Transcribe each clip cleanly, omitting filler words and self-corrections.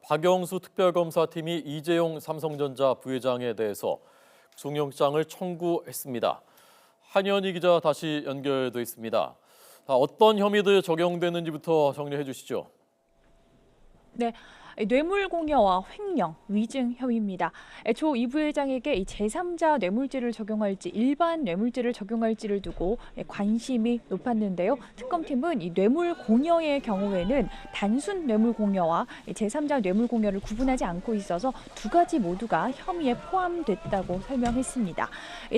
박영수 특별검사팀이 이재용 삼성전자 부회장에 대해서 구속영장을 청구했습니다. 한현희 기자 다시 연결돼 있습니다. 어떤 혐의들 적용되는지부터 정리해 주시죠. 네. 뇌물공여와 횡령, 위증 혐의입니다. 조 이 부회장에게 제3자 뇌물죄를 적용할지 일반 뇌물죄를 적용할지를 두고 관심이 높았는데요. 특검팀은 이 뇌물공여의 경우에는 단순 뇌물공여와 제3자 뇌물공여를 구분하지 않고 있어서 두 가지 모두가 혐의에 포함됐다고 설명했습니다.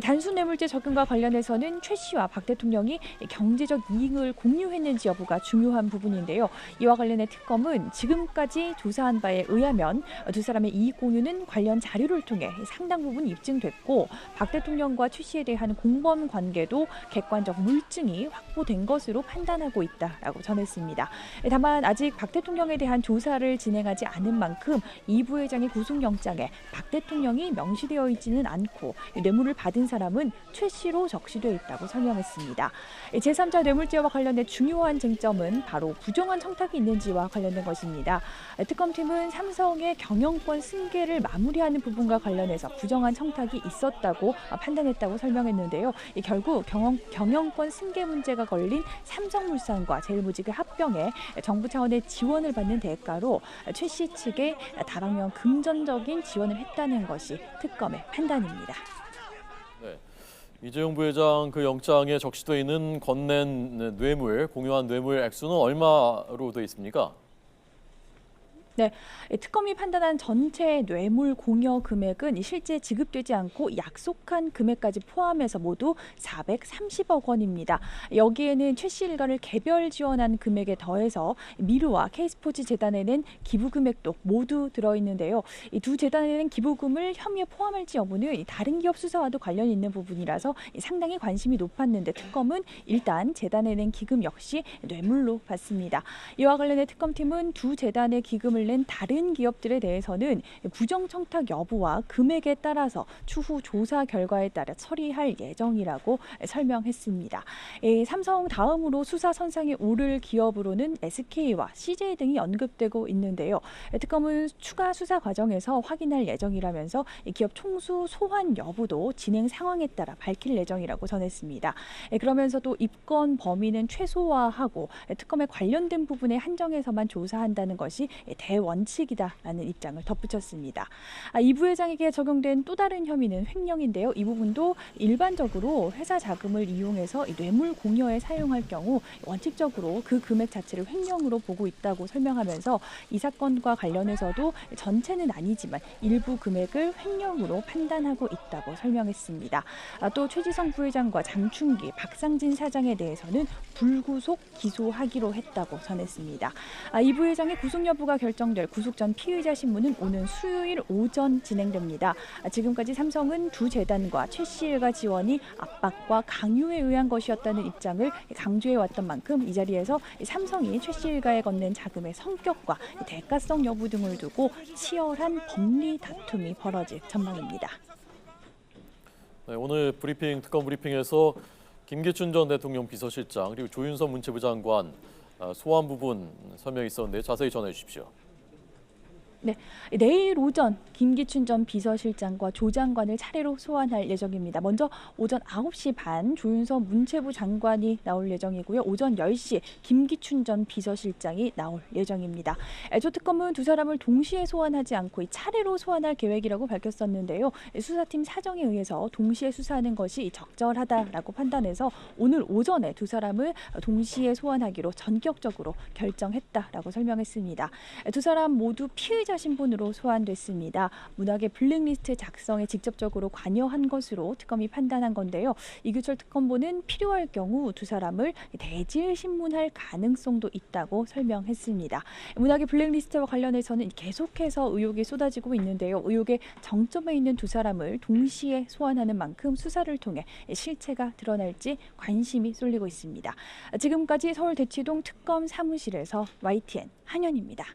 단순 뇌물죄 적용과 관련해서는 최 씨와 박 대통령이 경제적 이익을 공유했는지 여부가 중요한 부분인데요. 이와 관련해 특검은 지금까지 조사한 바에 의하면 두 사람의 이익 공유는 관련 자료를 통해 상당 부분 입증됐고 박 대통령과 최 씨에 대한 공범 관계도 객관적 물증이 확보된 것으로 판단하고 있다라고 전했습니다. 다만 아직 박 대통령에 대한 조사를 진행하지 않은 만큼 이 부회장의 구속영장에 박 대통령이 명시되어 있지는 않고 뇌물을 받은 사람은 최 씨로 적시되어 있다고 설명했습니다. 제3자 뇌물죄와 관련된 중요한 쟁점은 바로 부정한 청탁이 있는지와 관련된 것입니다. 특검팀은 삼성의 경영권 승계를 마무리하는 부분과 관련해서 부정한 청탁이 있었다고 판단했다고 설명했는데요. 결국 경영권 승계 문제가 걸린 삼성물산과 제일모직을 합병해 정부 차원의 지원을 받는 대가로 최 씨 측에 다방면 금전적인 지원을 했다는 것이 특검의 판단입니다. 네. 이재용 부회장 그 영장에 적시돼 있는 건넨 뇌물, 공유한 뇌물 액수는 얼마로 돼 있습니까? 네, 특검이 판단한 전체 뇌물 공여 금액은 실제 지급되지 않고 약속한 금액까지 포함해서 모두 430억 원입니다. 여기에는 최 씨 일가를 개별 지원한 금액에 더해서 미르와 K스포츠 재단에는 기부 금액도 모두 들어있는데요. 이 두 재단에는 기부금을 혐의에 포함할지 여부는 다른 기업 수사와도 관련이 있는 부분이라서 상당히 관심이 높았는데 특검은 일단 재단에 낸 기금 역시 뇌물로 봤습니다. 이와 관련해 특검팀은 두 재단의 기금을 낸 다른 기업들에 대해서는 부정청탁 여부와 금액에 따라서 추후 조사 결과에 따라 처리할 예정이라고 설명했습니다. 삼성 다음으로 수사 선상에 오를 기업으로는 SK와 CJ 등이 언급되고 있는데요. 특검은 추가 수사 과정에서 확인할 예정이라면서 기업 총수 소환 여부도 진행 상황에 따라 밝힐 예정이라고 전했습니다. 그러면서도 입건 범위는 최소화하고 특검에 관련된 부분에 한정해서만 조사한다는 것이 대원칙이다라는 입장을 덧붙였습니다. 이 부회장에게 적용된 또 다른 혐의는 횡령인데요. 이 부분도 일반적으로 회사 자금을 이용해서 뇌물 공여에 사용할 경우 원칙적으로 그 금액 자체를 횡령으로 보고 있다고 설명하면서 이 사건과 관련해서도 전체는 아니지만 일부 금액을 횡령으로 판단하고 있다고 설명했습니다. 또 최지성 부회장과 장충기, 박상진 사장에 대해서는 불구속 기소하기로 했다고 전했습니다. 이 부회장의 구속 여부가 결정될 구속 전 피의자 신문은 오는 수요일 오전 진행됩니다. 지금까지 삼성은 두 재단과 최 씨 일가 지원이 압박과 강요에 의한 것이었다는 입장을 강조해왔던 만큼 이 자리에서 삼성이 최 씨 일가에 건넨 자금의 성격과 대가성 여부 등을 두고 치열한 법리 다툼이 벌어질 전망입니다. 네, 오늘 특검 브리핑에서 김기춘 전 대통령 비서실장 그리고 조윤선 문체부 장관 소환 부분 설명이 있었는데 자세히 전해 주십시오. 네, 내일 오전 김기춘 전 비서실장과 조 장관을 차례로 소환할 예정입니다. 먼저 오전 9시 반 조윤선 문체부 장관이 나올 예정이고요. 오전 10시 김기춘 전 비서실장이 나올 예정입니다. 조 특검은 두 사람을 동시에 소환하지 않고 차례로 소환할 계획이라고 밝혔었는데요. 수사팀 사정에 의해서 동시에 수사하는 것이 적절하다라고 판단해서 오늘 오전에 두 사람을 동시에 소환하기로 전격적으로 결정했다라고 설명했습니다. 두 사람 모두 피의자 신분으로 소환됐습니다. 문학의 블랙리스트 작성에 직접적으로 관여한 것으로 특검이 판단한 건데요. 이규철 특검보는 필요할 경우 두 사람을 대질 신문할 가능성도 있다고 설명했습니다. 문학의 블랙리스트와 관련해서는 계속해서 의혹이 쏟아지고 있는데요. 의혹의 정점에 있는 두 사람을 동시에 소환하는 만큼 수사를 통해 실체가 드러날지 관심이 쏠리고 있습니다. 지금까지 서울대치동 특검 사무실에서 YTN 한현입니다.